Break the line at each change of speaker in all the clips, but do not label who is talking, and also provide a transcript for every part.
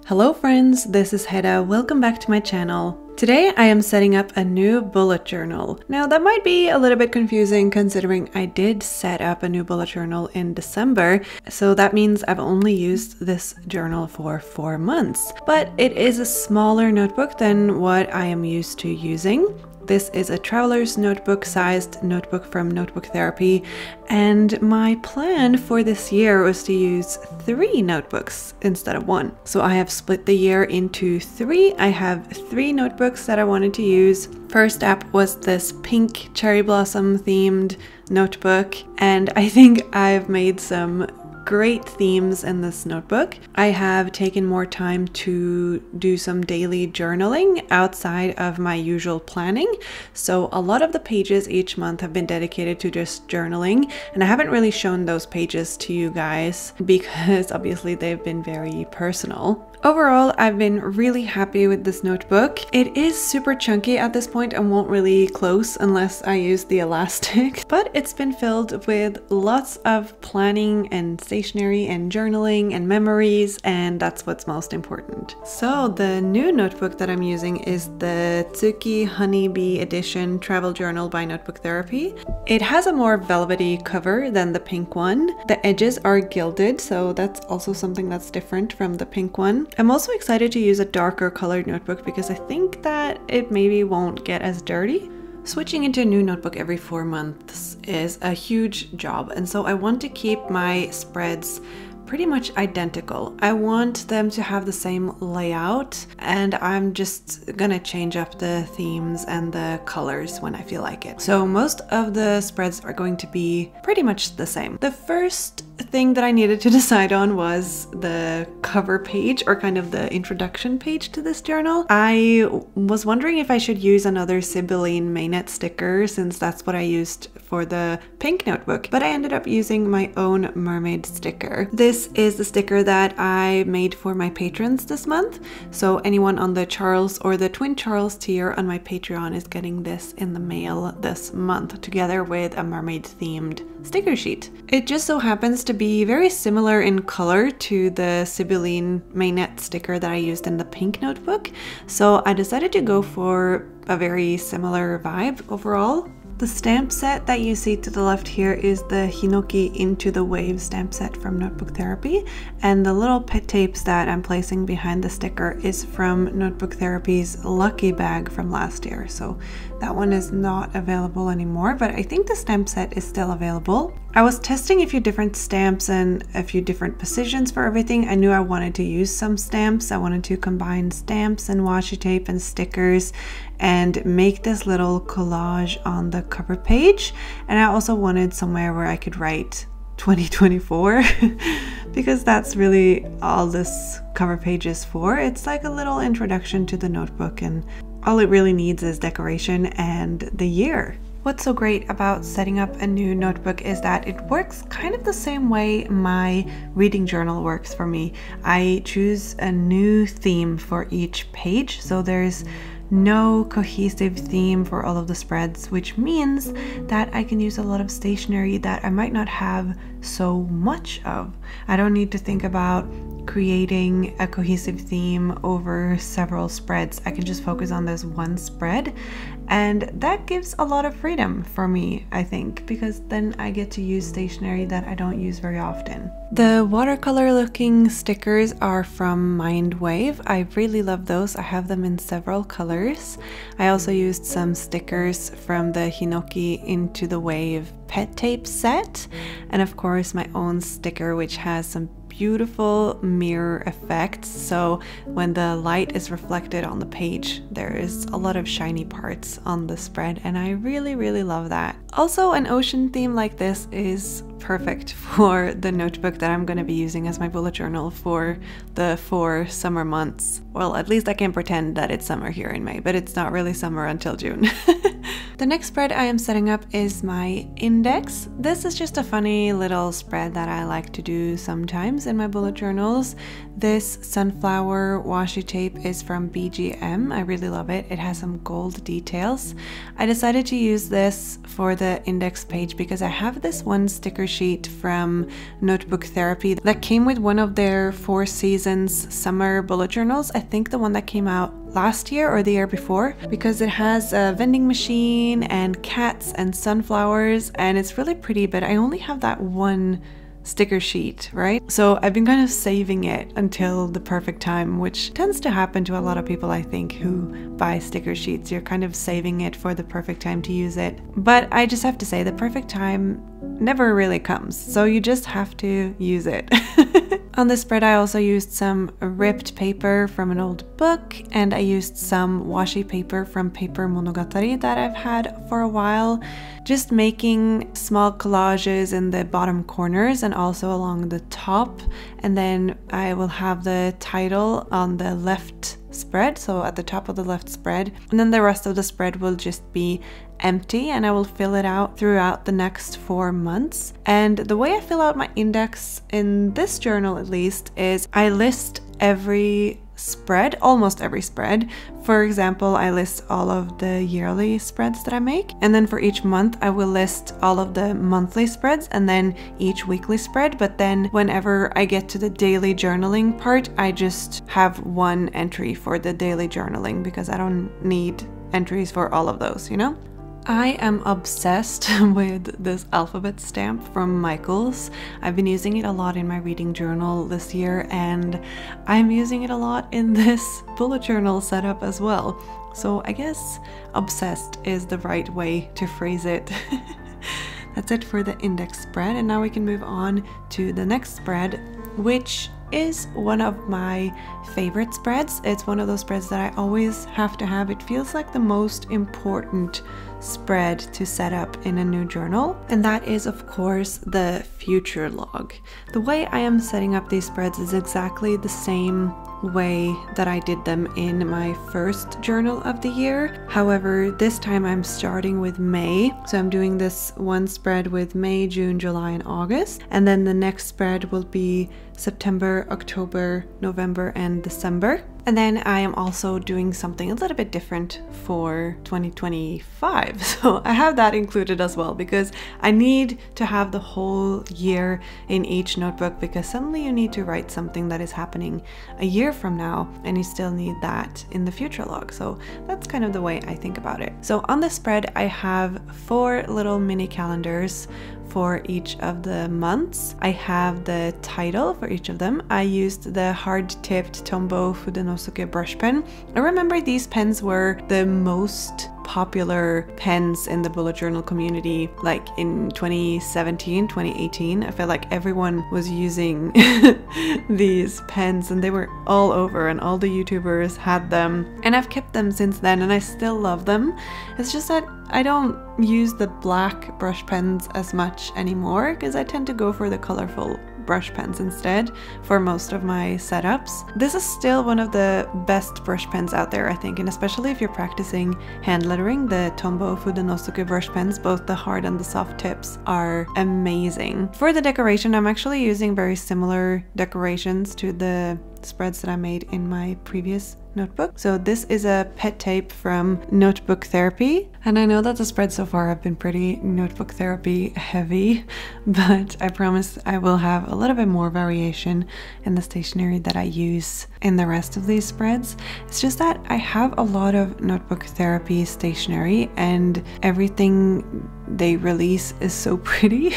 Hello friends, this is Hedda. Welcome back to my channel. Today I am setting up a new bullet journal. Now that might be a little bit confusing considering I did set up a new bullet journal in December, so that means I've only used this journal for 4 months. But it is a smaller notebook than what I am used to using. This is a traveler's notebook sized notebook from Notebook Therapy, and my plan for this year was to use 3 notebooks instead of 1. So I have split the year into 3. I have 3 notebooks that I wanted to use. First up was this pink cherry blossom themed notebook, and I think I've made some great themes in this notebook. I have taken more time to do some daily journaling outside of my usual planning. So a lot of the pages each month have been dedicated to just journaling, and I haven't really shown those pages to you guys because obviously they've been very personal. Overall, I've been really happy with this notebook. It is super chunky at this point and won't really close unless I use the elastic, but it's been filled with lots of planning and stationery and journaling and memories, and that's what's most important. So the new notebook that I'm using is the Tsuki Honeybee Edition Travel Journal by Notebook Therapy. It has a more velvety cover than the pink one. The edges are gilded, so that's also something that's different from the pink one. I'm also excited to use a darker colored notebook because I think that it maybe won't get as dirty. Switching into a new notebook every 4 months is a huge job, and so I want to keep my spreads pretty much identical. I want them to have the same layout, and I'm just gonna change up the themes and the colors when I feel like it. So most of the spreads are going to be pretty much the same. The first thing that I needed to decide on was the cover page, or kind of the introduction page to this journal. I was wondering if I should use another Sibylline Maynet sticker since that's what I used for the pink notebook, but I ended up using my own mermaid sticker. This is the sticker that I made for my patrons this month, so anyone on the Charles or the Twin Charles tier on my Patreon is getting this in the mail this month, together with a mermaid themed sticker sheet. It just so happens to be very similar in color to the Sibylline Maynet sticker that I used in the pink notebook, so I decided to go for a very similar vibe overall. The stamp set that you see to the left here is the Hinoki Into the Wave stamp set from Notebook Therapy, and the little pet tapes that I'm placing behind the sticker is from Notebook Therapy's Lucky Bag from last year, so that one is not available anymore, but I think the stamp set is still available. I was testing a few different stamps and a few different positions for everything. I knew I wanted to use some stamps. I wanted to combine stamps and washi tape and stickers and make this little collage on the cover page. And I also wanted somewhere where I could write 2024 because that's really all this cover page is for. It's like a little introduction to the notebook, and all it really needs is decoration and the year. What's so great about setting up a new notebook is that it works kind of the same way my reading journal works for me. I choose a new theme for each page, so there's no cohesive theme for all of the spreads, which means that I can use a lot of stationery that I might not have so much of. I don't need to think about creating a cohesive theme over several spreads. I can just focus on this one spread, and that gives a lot of freedom for me, I think, because then I get to use stationery that I don't use very often. The watercolor looking stickers are from MindWave. I really love those. I have them in several colors. I also used some stickers from the Hinoki Into the Wave pet tape set, and of course my own sticker, which has some beautiful mirror effects, so when the light is reflected on the page there is a lot of shiny parts on the spread, and I really love that. Also, an ocean theme like this is perfect for the notebook that I'm going to be using as my bullet journal for the 4 summer months. Well, at least I can pretend that it's summer here in May, but it's not really summer until June. The next spread I am setting up is my index. This is just a funny little spread that I like to do sometimes in my bullet journals. This sunflower washi tape is from BGM. I really love it. It has some gold details. I decided to use this for the index page because I have this one sticker sheet from Notebook Therapy that came with one of their 4 seasons summer bullet journals. I think the one that came out last year or the year before, because it has a vending machine and cats and sunflowers, and it's really pretty, but I only have that one sticker sheet, right? So I've been kind of saving it until the perfect time, which tends to happen to a lot of people, I think, who buy sticker sheets. You're kind of saving it for the perfect time to use it. But I just have to say, the perfect time never really comes, so you just have to use it. On this spread I also used some ripped paper from an old book, and I used some washi paper from Paper Monogatari that I've had for a while, just making small collages in the bottom corners and also along the top. And then I will have the title on the left spread, so at the top of the left spread, and then the rest of the spread will just be empty, and I will fill it out throughout the next 4 months. And the way I fill out my index in this journal, at least, is I list every spread, almost every spread. For example, I list all of the yearly spreads that I make, and then for each month I will list all of the monthly spreads and then each weekly spread. But then whenever I get to the daily journaling part, I just have one entry for the daily journaling because I don't need entries for all of those, you know? I am obsessed with this alphabet stamp from Michaels. I've been using it a lot in my reading journal this year, and I'm using it a lot in this bullet journal setup as well. So I guess obsessed is the right way to phrase it. That's it for the index spread, and now we can move on to the next spread, which is one of my favorite spreads. It's one of those spreads that I always have to have. It feels like the most important spread to set up in a new journal, and that is of course the future log. The way I am setting up these spreads is exactly the same way that I did them in my first journal of the year. However, this time I'm starting with May, so I'm doing this one spread with May, June, July, and August, and then the next spread will be September, October, November, and December. And then I am also doing something a little bit different for 2025. So I have that included as well, because I need to have the whole year in each notebook, because suddenly you need to write something that is happening a year from now, and you still need that in the future log. So that's kind of the way I think about it. So on this spread, I have 4 little mini calendars for each of the months. I have the title for each of them. I used the hard-tipped Tombow Fudenosuke brush pen. I remember these pens were the most popular pens in the bullet journal community, like in 2017, 2018. I felt like everyone was using these pens, and they were all over, and all the YouTubers had them, and I've kept them since then, and I still love them. It's just that I don't use the black brush pens as much anymore, because I tend to go for the colorful brush pens instead for most of my setups. This is still one of the best brush pens out there, I think, and especially if you're practicing hand lettering, the Tombow Fudenosuke brush pens, both the hard and the soft tips, are amazing. For the decoration, I'm actually using very similar decorations to the spreads that I made in my previous notebook. So this is a pet tape from Notebook Therapy, and I know that the spreads so far have been pretty Notebook Therapy heavy, but I promise I will have a little bit more variation in the stationery that I use in the rest of these spreads. It's just that I have a lot of Notebook Therapy stationery, and everything they release is so pretty.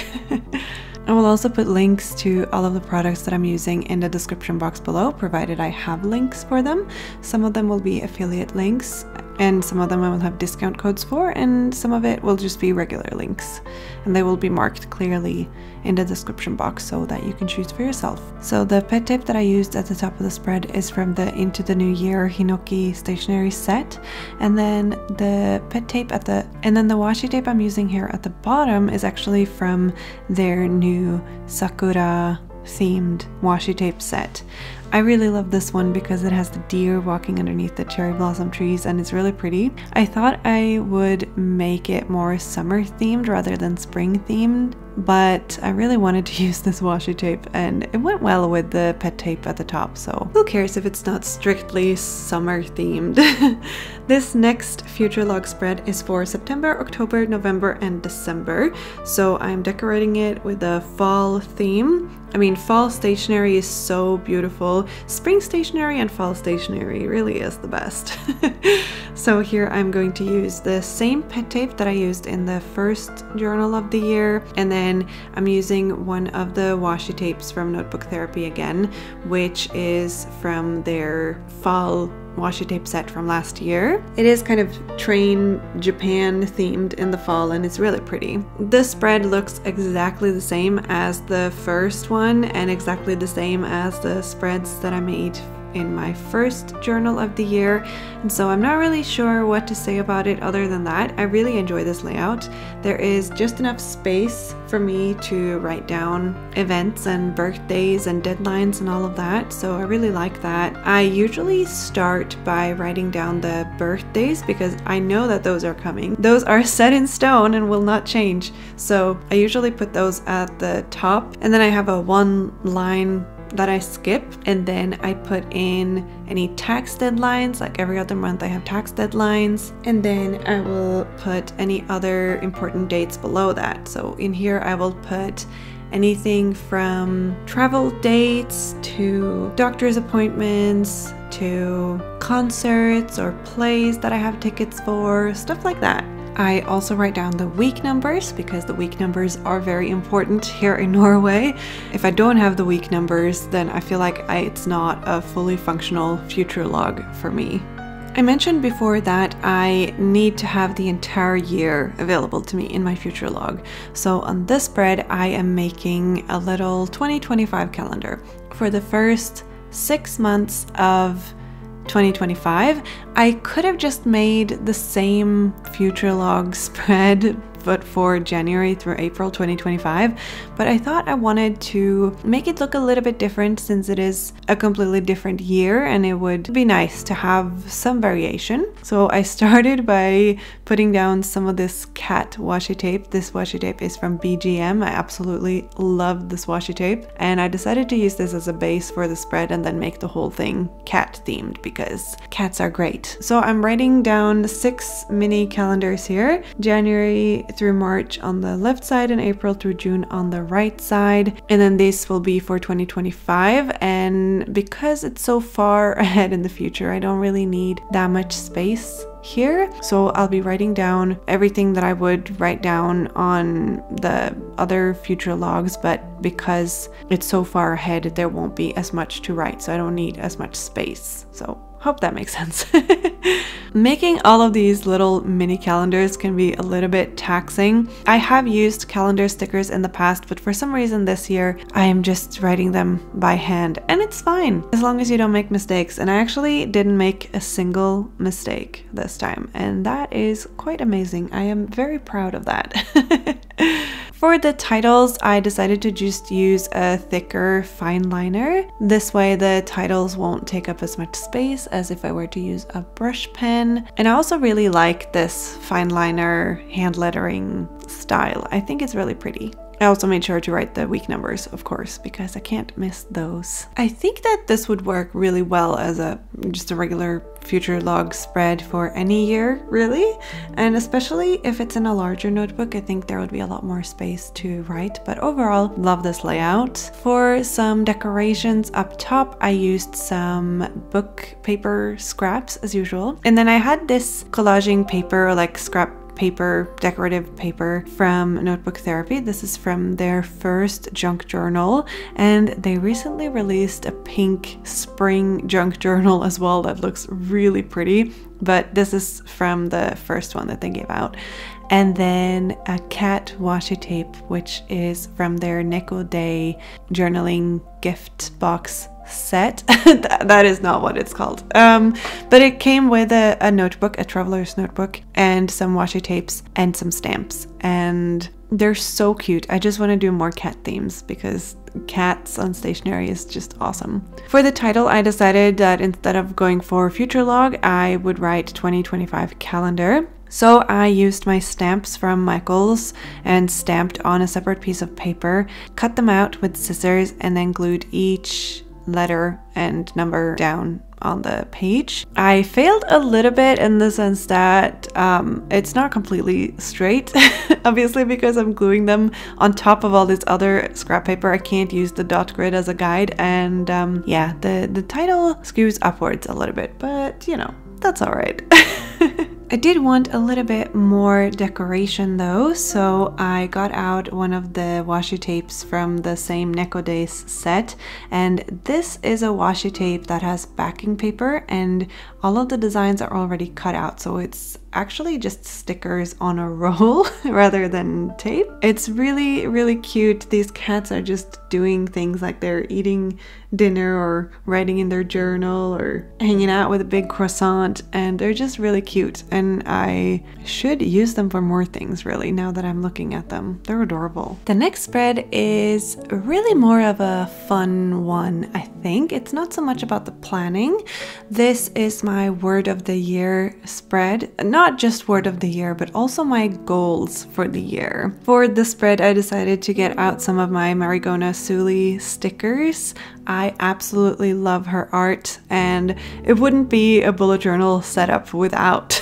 I will also put links to all of the products that I'm using in the description box below, provided I have links for them. Some of them will be affiliate links, and some of them I will have discount codes for, and some of it will just be regular links, and they will be marked clearly in the description box so that you can choose for yourself. So the pet tape that I used at the top of the spread is from the Into the New Year Hinoki stationery set, and then the pet tape and then the washi tape I'm using here at the bottom is actually from their new Sakura themed washi tape set. I really love this one because it has the deer walking underneath the cherry blossom trees and it's really pretty. I thought I would make it more summer themed rather than spring themed, but I really wanted to use this washi tape and it went well with the pet tape at the top, so who cares if it's not strictly summer themed. This next future log spread is for September, October, November, and December, so I'm decorating it with a fall theme. I mean, fall stationery is so beautiful. Spring stationery and fall stationery really is the best. So here I'm going to use the same pet tape that I used in the first journal of the year, and then I'm using one of the washi tapes from Notebook Therapy again, which is from their fall washi tape set from last year. It is kind of train Japan themed in the fall and it's really pretty. The spread looks exactly the same as the first one and exactly the same as the spreads that I made in my first journal of the year, and so I'm not really sure what to say about it other than that. I really enjoy this layout. There is just enough space for me to write down events and birthdays and deadlines and all of that, so I really like that. I usually start by writing down the birthdays because I know that those are coming. Those are set in stone and will not change, so I usually put those at the top, and then I have a one line that I skip, and then I put in any tax deadlines. Like every other month I have tax deadlines, and then I will put any other important dates below that. So in here I will put anything from travel dates to doctor's appointments to concerts or plays that I have tickets for, stuff like that. I also write down the week numbers because the week numbers are very important here in Norway. If I don't have the week numbers, then I feel like it's not a fully functional future log for me. I mentioned before that I need to have the entire year available to me in my future log. So on this spread, I am making a little 2025 calendar. For the first 6 months of 2025, I could have just made the same future log spread but for January through April 2025, but I thought I wanted to make it look a little bit different since it is a completely different year and it would be nice to have some variation. So I started by putting down some of this cat washi tape. This washi tape is from BGM. I absolutely love this washi tape, and I decided to use this as a base for the spread and then make the whole thing cat themed because cats are great. So I'm writing down 6 mini calendars here, January through March on the left side and April through June on the right side, and then this will be for 2025. And because it's so far ahead in the future, I don't really need that much space here, so I'll be writing down everything that I would write down on the other future logs, but because it's so far ahead there won't be as much to write, so I don't need as much space. So hope that makes sense. Making all of these little mini calendars can be a little bit taxing. I have used calendar stickers in the past, but for some reason this year I am just writing them by hand, and it's fine as long as you don't make mistakes. And I actually didn't make a single mistake this time, and that is quite amazing. I am very proud of that. For the titles, I decided to just use a thicker fine liner. This way the titles won't take up as much space as if I were to use a brush pen. And I also really like this fine liner hand lettering style. I think it's really pretty. I also made sure to write the week numbers, of course, because I can't miss those. I think that this would work really well as just a regular future log spread for any year, really. And especially if it's in a larger notebook, I think there would be a lot more space to write. But overall, love this layout. For some decorations up top, I used some book paper scraps as usual. And then I had this collaging paper, like scrap paper, decorative paper from Notebook Therapy. This is from their first junk journal, and they recently released a pink spring junk journal as well that looks really pretty, but this is from the first one that they gave out. And then a cat washi tape, which is from their Neko Day journaling gift box set. That is not what it's called, but it came with a notebook, a traveler's notebook, and some washi tapes and some stamps, and they're so cute. I just want to do more cat themes because cats on stationery is just awesome. For the title, I decided that instead of going for future log, I would write 2025 calendar. So I used my stamps from Michael's and stamped on a separate piece of paper, cut them out with scissors, and then glued each letter and number down on the page. I failed a little bit in the sense that it's not completely straight, obviously, because I'm gluing them on top of all this other scrap paper. I can't use the dot grid as a guide, and yeah, the title skews upwards a little bit, but you know, that's all right. I did want a little bit more decoration though, so I got out one of the washi tapes from the same Neko Days set, and this is a washi tape that has backing paper and all of the designs are already cut out, so it's actually just stickers on a roll rather than tape. It's really cute. These cats are just doing things like they're eating dinner or writing in their journal or hanging out with a big croissant, and they're just really cute, and I should use them for more things really now that I'm looking at them. They're adorable. The next spread is really more of a fun one, I think. It's not so much about the planning. This is my word of the year spread. Not just word of the year, but also my goals for the year. For the spread, I decided to get out some of my Marigona Suli stickers. I absolutely love her art, and it wouldn't be a bullet journal setup without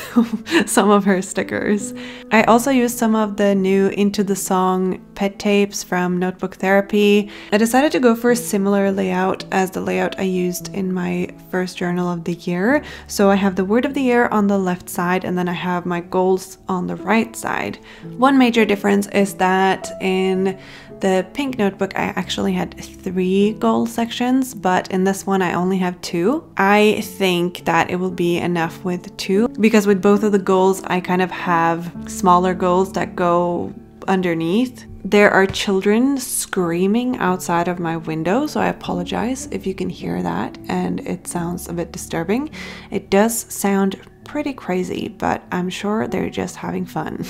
some of her stickers. I also used some of the new Into the Song pet tapes from Notebook Therapy. I decided to go for a similar layout as the layout I used in my first journal of the year. So I have the word of the year on the left side, and then I have my goals on the right side. One major difference is that in the pink notebook I actually had 3 goal sections, but in this one I only have 2. I think that it will be enough with 2, because with both of the goals I kind of have smaller goals that go underneath. There are children screaming outside of my window, so I apologize if you can hear that and it sounds a bit disturbing. It does sound pretty crazy, but I'm sure they're just having fun.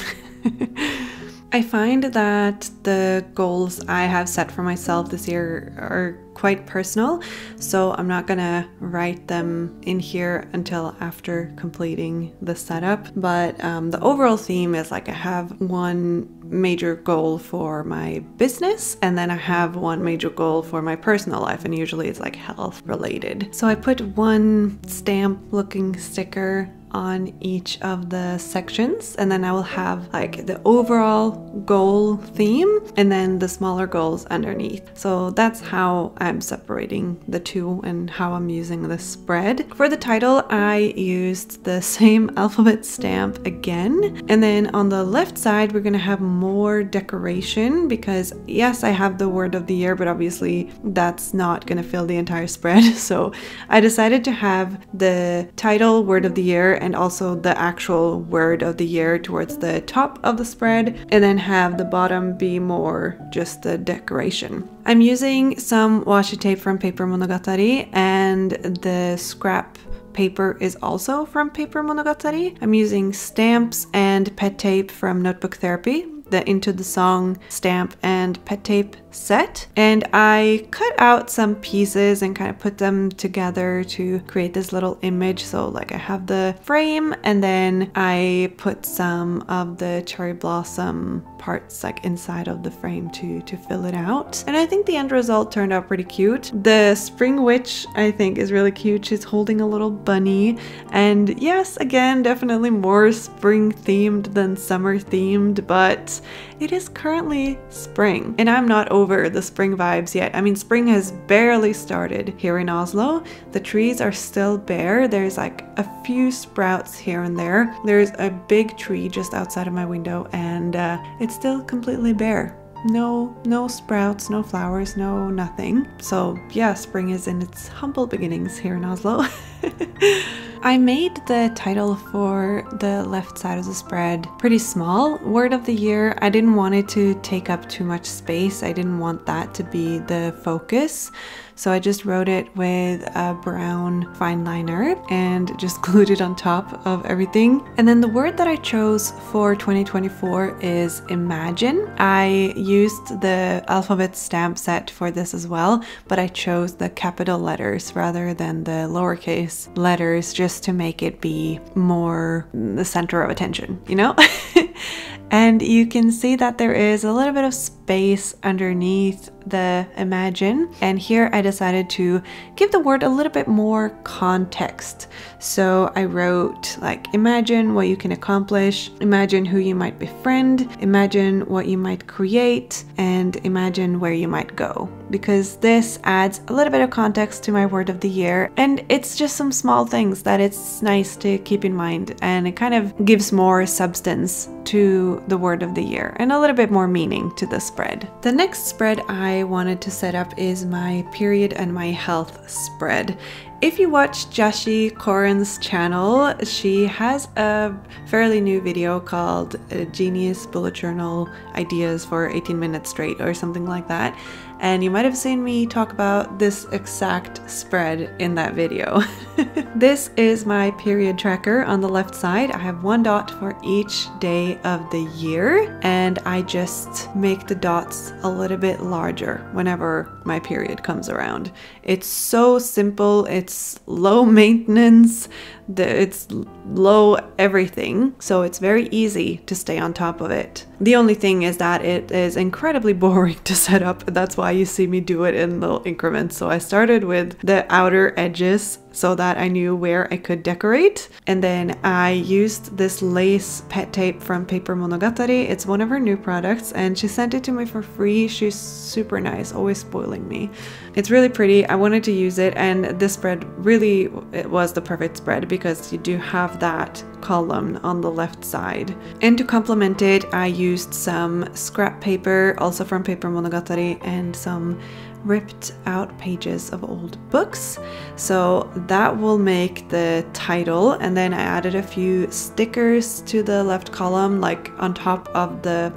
I find that the goals I have set for myself this year are quite personal, so I'm not gonna write them in here until after completing the setup. But the overall theme is like I have one major goal for my business, and then I have one major goal for my personal life, and usually it's like health related. So I put one stamp looking sticker on each of the sections, and then I will have like the overall goal theme and then the smaller goals underneath. So that's how I'm separating the two and how I'm using the spread. For the title, I used the same alphabet stamp again, and then on the left side we're gonna have more decoration, because yes, I have the word of the year, but obviously that's not gonna fill the entire spread. So I decided to have the title, word of the year, and also the actual word of the year towards the top of the spread, and then have the bottom be more just the decoration. I'm using some washi tape from Paper Monogatari, and the scrap paper is also from Paper Monogatari. I'm using stamps and pet tape from Notebook Therapy, the Into the Song stamp and pet tape set, and I cut out some pieces and kind of put them together to create this little image. So like I have the frame, and then I put some of the cherry blossom parts like inside of the frame to fill it out, and I think the end result turned out pretty cute. The spring witch I think is really cute. She's holding a little bunny, and yes, again, definitely more spring themed than summer themed, but it is currently spring and I'm not over the spring vibes yet. I mean, spring has barely started here in Oslo. The trees are still bare. There's like a few sprouts here and there. There's a big tree just outside of my window, and it's still completely bare. No sprouts, no flowers, no nothing. So yeah, spring is in its humble beginnings here in Oslo. I made the title for the left side of the spread pretty small. Word of the year, I didn't want it to take up too much space. I didn't want that to be the focus. So I just wrote it with a brown fine liner and just glued it on top of everything. And then the word that I chose for 2024 is imagine. I used the alphabet stamp set for this as well, but I chose the capital letters rather than the lowercase letters just to make it be more the center of attention, you know? And you can see that there is a little bit of space underneath the imagine, and here I decided to give the word a little bit more context. So I wrote like imagine what you can accomplish, imagine who you might befriend, imagine what you might create, and imagine where you might go, because this adds a little bit of context to my word of the year, and it's just some small things that it's nice to keep in mind, and it kind of gives more substance to the word of the year and a little bit more meaning to the spread. The next spread I wanted to set up is my period and my health spread. If you watch Jashi Koren's channel, she has a fairly new video called Genius Bullet Journal Ideas for 18 Minutes Straight or something like that. And you might have seen me talk about this exact spread in that video. This is my period tracker. On the left side, I have one dot for each day of the year, and I just make the dots a little bit larger whenever my period comes around. It's so simple, it's low maintenance, it's low everything, so it's very easy to stay on top of it. The only thing is that it is incredibly boring to set up. That's why you see me do it in little increments. So I started with the outer edges so that I knew where I could decorate. And then I used this lace pet tape from Paper Monogatari. It's one of her new products and she sent it to me for free. She's super nice, always spoiling me. It's really pretty. I wanted to use it, and this spread really, it was the perfect spread because you do have that column on the left side. And to complement it, I used some scrap paper, also from Paper Monogatari, and some ripped out pages of old books. So that will make the title, and then I added a few stickers to the left column, like on top of the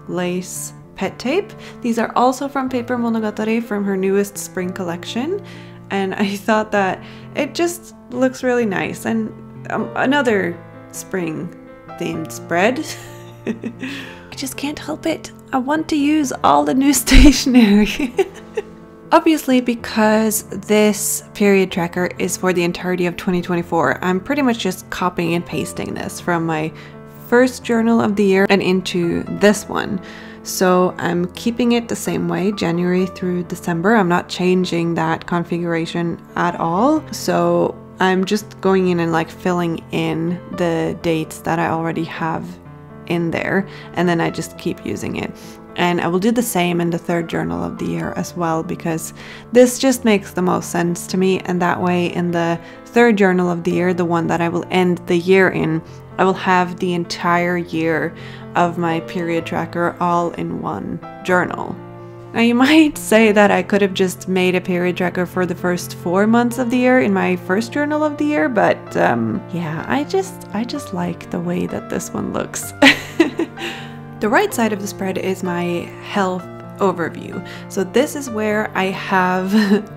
lace pet tape. These are also from Paper Monogatari, from her newest spring collection, and I thought that it just looks really nice. And another spring themed spread. I just can't help it. I want to use all the new stationery. Obviously, because this period tracker is for the entirety of 2024, I'm pretty much just copying and pasting this from my first journal of the year and into this one. So I'm keeping it the same way, January through December. I'm not changing that configuration at all. So I'm just going in and like filling in the dates that I already have in there, and then I just keep using it. And I will do the same in the third journal of the year as well, because this just makes the most sense to me. And that way, in the third journal of the year, the one that I will end the year in, I will have the entire year of my period tracker all in one journal. Now you might say that I could have just made a period tracker for the first 4 months of the year in my first journal of the year, but yeah, I just like the way that this one looks. The right side of the spread is my health overview. So this is where I have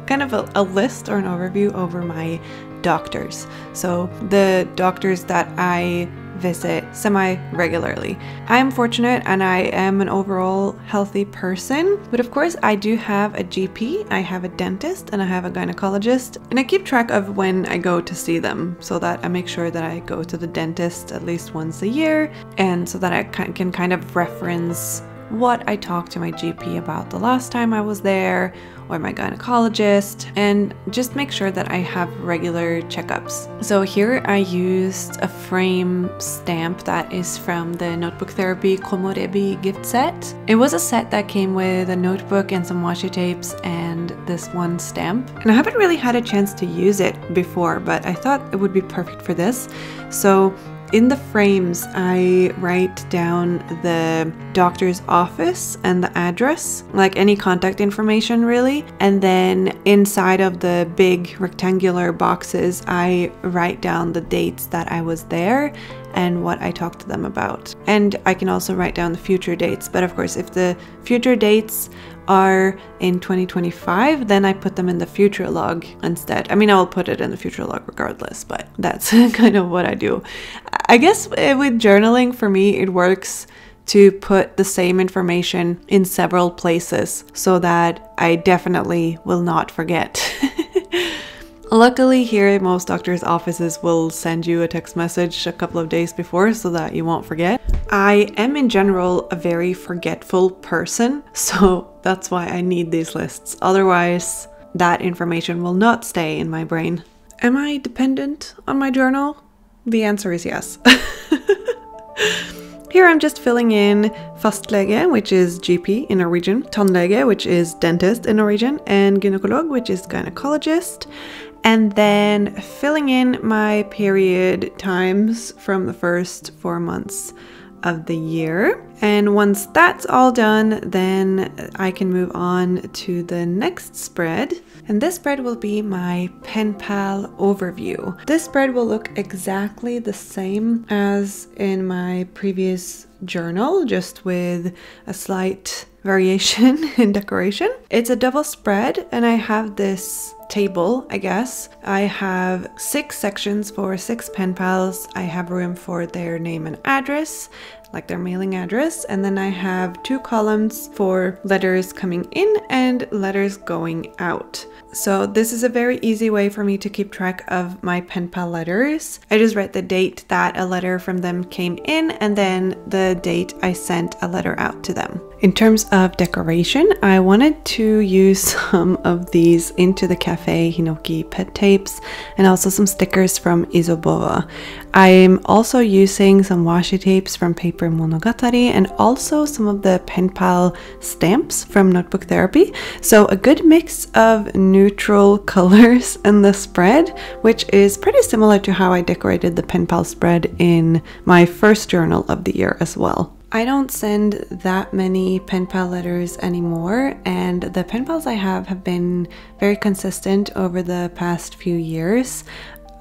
kind of a list or an overview over my doctors. So the doctors that I visit semi-regularly. I am fortunate and I am an overall healthy person, but of course I do have a GP, I have a dentist, and I have a gynecologist, and I keep track of when I go to see them so that I make sure that I go to the dentist at least once a year, and so that I can kind of reference what I talked to my GP about the last time I was there, or my gynecologist, and just make sure that I have regular checkups. So here I used a frame stamp that is from the Notebook Therapy Komorebi gift set. It was a set that came with a notebook and some washi tapes and this one stamp. And I haven't really had a chance to use it before, but I thought it would be perfect for this. So In the frames, I write down the doctor's office and the address, like any contact information really. And then inside of the big rectangular boxes, I write down the dates that I was there and what I talked to them about. And I can also write down the future dates. But of course, if the future dates are in 2025, then I put them in the future log instead. I mean, I will put it in the future log regardless, but that's kind of what I do. I guess with journaling, for me, it works to put the same information in several places so that I definitely will not forget. Luckily here, most doctors' offices will send you a text message a couple of days before so that you won't forget. I am in general a very forgetful person, so that's why I need these lists. Otherwise, that information will not stay in my brain. Am I dependent on my journal? The answer is yes. Here I'm just filling in fastlege, which is GP in Norwegian, tannlege, which is dentist in Norwegian, and gynecolog, which is gynecologist. And then filling in my period times from the first 4 months of the year. And once that's all done, then I can move on to the next spread. And this spread will be my Penpal overview. This spread will look exactly the same as in my previous journal, just with a slight variation in decoration. It's a double spread, and I have this table, I guess. I have 6 sections for 6 pen pals. I have room for their name and address, like their mailing address, and then I have 2 columns for letters coming in and letters going out. So this is a very easy way for me to keep track of my pen pal letters. I just write the date that a letter from them came in and then the date I sent a letter out to them. In terms of decoration, I wanted to use some of these Into the Cafe Hinoki pet tapes and also some stickers from Isobova. I'm also using some washi tapes from Paper Monogatari and also some of the Penpal stamps from Notebook Therapy. So a good mix of neutral colors in the spread, which is pretty similar to how I decorated the Penpal spread in my first journal of the year as well. I don't send that many pen pal letters anymore, and the pen pals I have been very consistent over the past few years.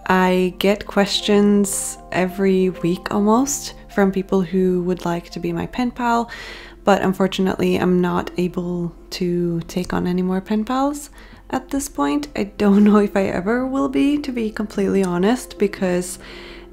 I get questions every week almost from people who would like to be my pen pal, but unfortunately I'm not able to take on any more pen pals at this point. I don't know if I ever will be, to be completely honest, because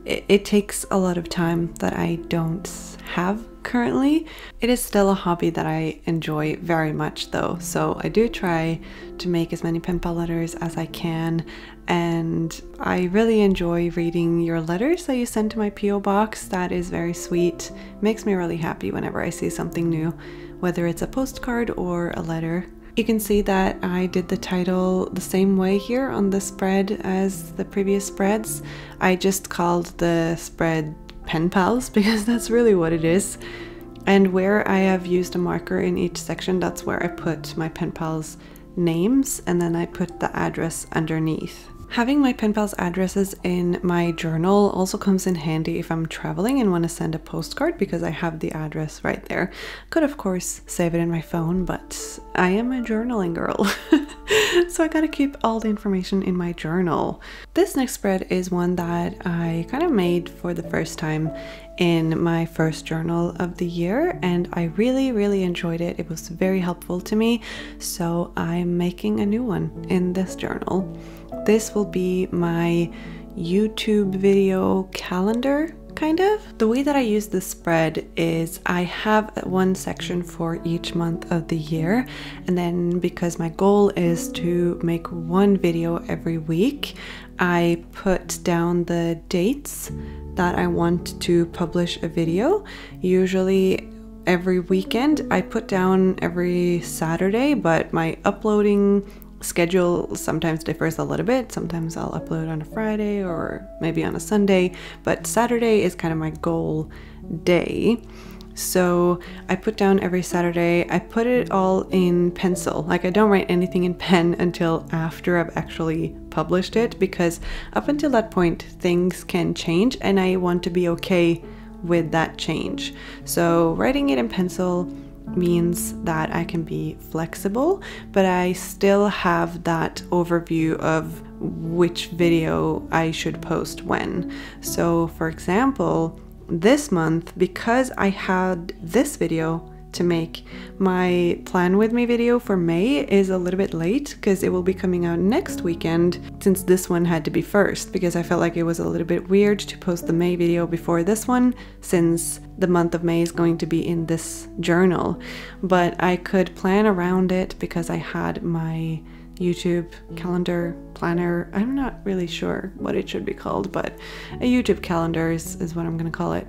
it takes a lot of time that I don't have currently. It is still a hobby that I enjoy very much though, so I do try to make as many pen pal letters as I can, and I really enjoy reading your letters that you send to my PO box. That is very sweet. Makes me really happy whenever I see something new, whether it's a postcard or a letter. You can see that I did the title the same way here on the spread as the previous spreads. I just called the spread Pen Pals because that's really what it is. And where I have used a marker in each section, that's where I put my pen pals' names, and then I put the address underneath. Having my pen pals' addresses in my journal also comes in handy if I'm traveling and want to send a postcard, because I have the address right there. Could of course save it in my phone, but I am a journaling girl. So I gotta keep all the information in my journal. This next spread is one that I kind of made for the first time in my first journal of the year, and I really enjoyed it. It was very helpful to me, so I'm making a new one in this journal. This will be my YouTube video calendar, kind of. The way that I use this spread is I have one section for each month of the year, and then because my goal is to make one video every week, I put down the dates that I want to publish a video. Usually every weekend. I put down every Saturday, but my uploading schedule sometimes differs a little bit. Sometimes I'll upload on a Friday or maybe on a Sunday, but Saturday is kind of my goal day. So I put down every Saturday. I put it all in pencil. Like, I don't write anything in pen until after I've actually published it, because up until that point things can change and I want to be okay with that change. So writing it in pencil means that I can be flexible, but I still have that overview of which video I should post when. So for example, this month, because I had this video to make, my plan with me video for May is a little bit late because it will be coming out next weekend, since this one had to be first, because I felt like it was a little bit weird to post the May video before this one, since the month of May is going to be in this journal. But I could plan around it because I had my YouTube calendar planner. I'm not really sure what it should be called, but a YouTube calendar is what I'm gonna call it.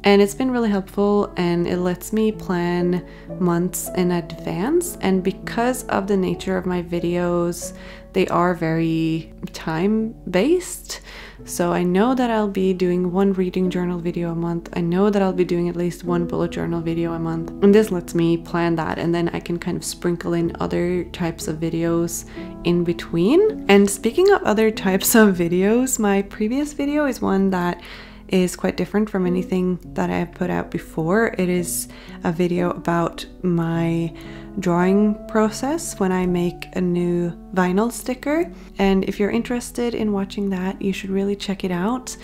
And it's been really helpful, and it lets me plan months in advance. And because of the nature of my videos, they are very time-based. So I know that I'll be doing one reading journal video a month. I know that I'll be doing at least one bullet journal video a month. And this lets me plan that, and then I can kind of sprinkle in other types of videos in between. And speaking of other types of videos, my previous video is one that is quite different from anything that I've put out before. It is a video about my drawing process when I make a new vinyl sticker. And if you're interested in watching that, you should really check it out.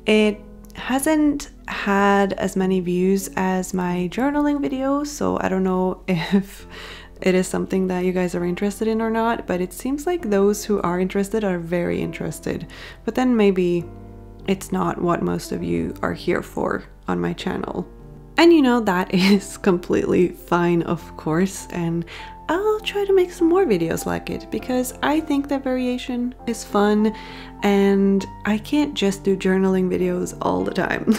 It hasn't had as many views as my journaling video, so I don't know if it is something that you guys are interested in or not, but it seems like those who are interested are very interested. But then maybe it's not what most of you are here for on my channel. And you know, that is completely fine, of course, and I'll try to make some more videos like it, because I think that variation is fun and I can't just do journaling videos all the time.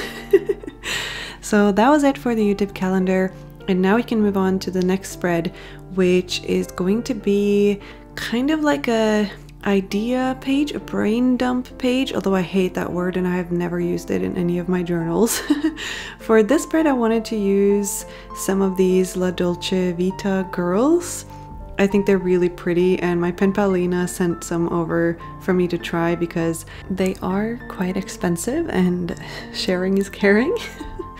So that was it for the YouTube calendar, and now we can move on to the next spread, which is going to be kind of like a idea page, a brain dump page, although I hate that word and I have never used it in any of my journals. For this spread, I wanted to use some of these La Dolce Vita girls. I think they're really pretty, and my pen pal Lena sent some over for me to try because they are quite expensive and sharing is caring.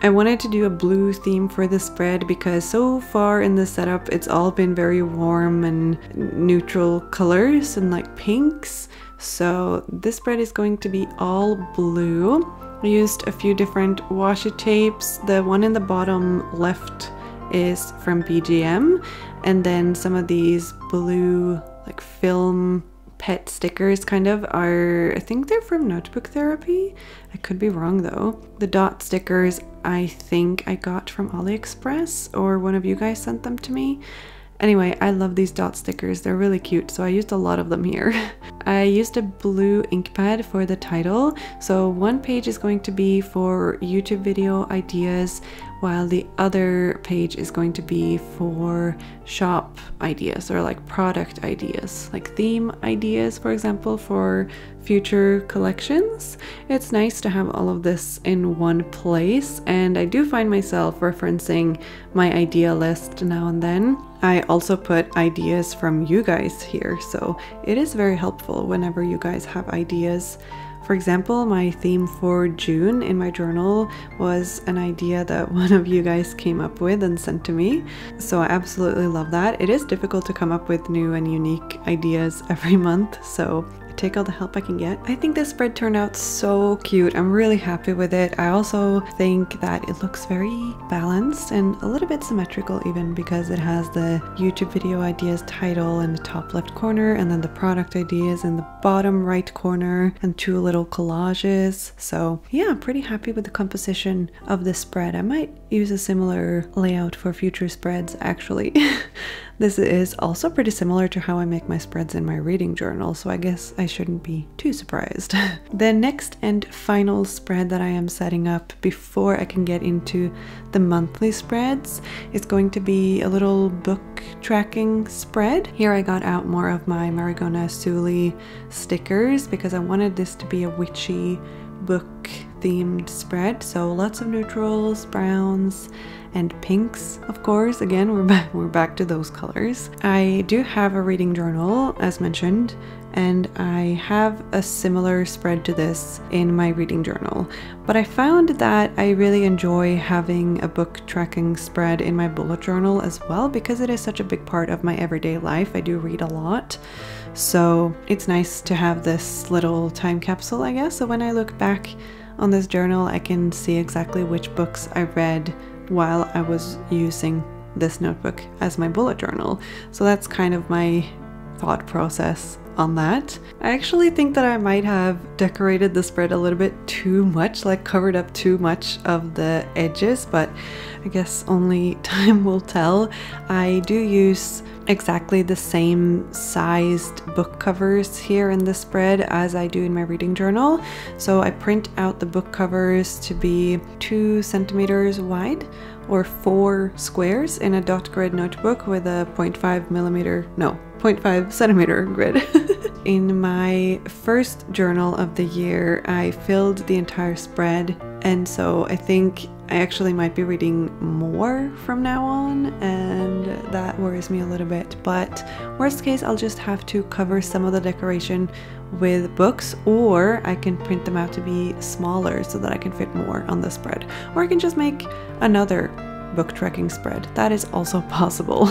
I wanted to do a blue theme for the spread because so far in the setup it's all been very warm and neutral colors and like pinks. So this spread is going to be all blue. I used a few different washi tapes. The one in the bottom left is from BGM, and then some of these blue like film pet stickers kind of are, I think they're from Notebook Therapy. I could be wrong though. The dot stickers I think I got from AliExpress, or one of you guys sent them to me. Anyway, I love these dot stickers. They're really cute, so I used a lot of them here. I used a blue ink pad for the title. So one page is going to be for YouTube video ideas, while the other page is going to be for shop ideas, or like product ideas, like theme ideas, for example, for future collections. It's nice to have all of this in one place, and I do find myself referencing my idea list now and then. I also put ideas from you guys here, so it is very helpful whenever you guys have ideas. For example, my theme for June in my journal was an idea that one of you guys came up with and sent to me. So I absolutely love that. It is difficult to come up with new and unique ideas every month, so I take all the help I can get. I think this spread turned out so cute. I'm really happy with it. I also think that it looks very balanced and a little bit symmetrical even, because it has the YouTube video ideas title in the top left corner, and then the product ideas in the bottom right corner, and two little collages. So yeah, I'm pretty happy with the composition of this spread. I might use a similar layout for future spreads actually. This is also pretty similar to how I make my spreads in my reading journal, so I guess I shouldn't be too surprised. The next and final spread that I am setting up before I can get into the monthly spreads is going to be a little book tracking spread. Here I got out more of my Marigona Suli stickers because I wanted this to be a witchy book themed spread, so lots of neutrals, browns, and pinks, of course. Again, we're back to those colors. I do have a reading journal, as mentioned, and I have a similar spread to this in my reading journal. But I found that I really enjoy having a book tracking spread in my bullet journal as well, because it is such a big part of my everyday life. I do read a lot. So it's nice to have this little time capsule, I guess. So when I look back on this journal, I can see exactly which books I read while I was using this notebook as my bullet journal. So that's kind of my thought process on that. I actually think that I might have decorated the spread a little bit too much, like covered up too much of the edges, but I guess only time will tell. I do use exactly the same sized book covers here in the spread as I do in my reading journal. So I print out the book covers to be 2 centimeters wide or 4 squares in a dot grid notebook with a 0.5 centimeter grid. In my first journal of the year, I filled the entire spread, and so I think I actually might be reading more from now on, and that worries me a little bit. But worst case, I'll just have to cover some of the decoration with books, or I can print them out to be smaller so that I can fit more on the spread. Or I can just make another book tracking spread. That is also possible.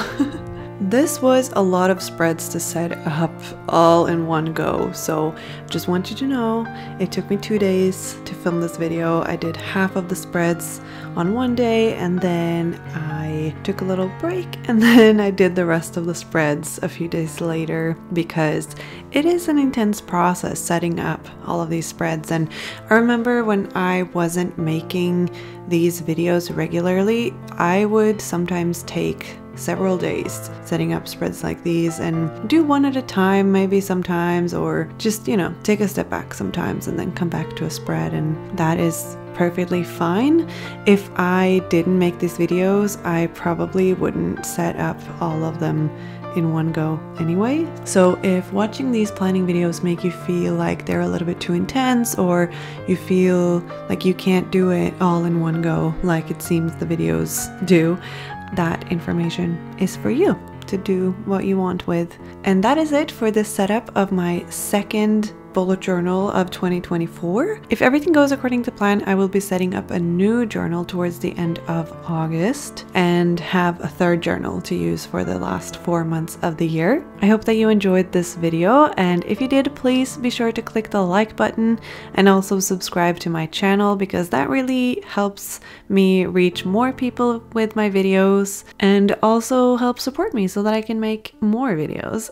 This was a lot of spreads to set up all in one go, so just want you to know it took me 2 days to film this video. I did half of the spreads on one day, and then I took a little break, and then I did the rest of the spreads a few days later, because it is an intense process setting up all of these spreads. And I remember when I wasn't making these videos regularly, I would sometimes take several days setting up spreads like these and do one at a time, maybe sometimes, or just, you know, take a step back sometimes and then come back to a spread, and that is perfectly fine. If I didn't make these videos, I probably wouldn't set up all of them in one go anyway. So if watching these planning videos make you feel like they're a little bit too intense, or you feel like you can't do it all in one go like it seems the videos do, that information is for you to do what you want with. And that is it for this setup of my second bullet journal of 2024. If everything goes according to plan, I will be setting up a new journal towards the end of August and have a third journal to use for the last 4 months of the year. I hope that you enjoyed this video, and if you did, please be sure to click the like button and also subscribe to my channel, because that really helps me reach more people with my videos and also help support me so that I can make more videos.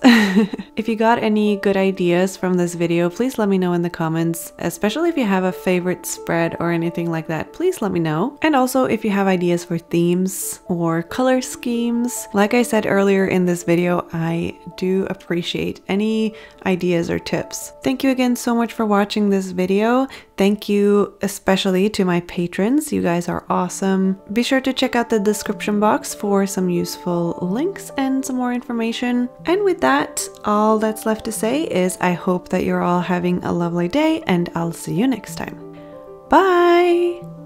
If you got any good ideas from this video, please let me know in the comments, especially if you have a favorite spread or anything like that. Please let me know. And also if you have ideas for themes or color schemes. Like I said earlier in this video, I do appreciate any ideas or tips. Thank you again so much for watching this video. Thank you especially to my patrons. You guys are awesome. Be sure to check out the description box for some useful links and some more information. And with that, all that's left to say is I hope that you're all having a lovely day, and I'll see you next time. Bye!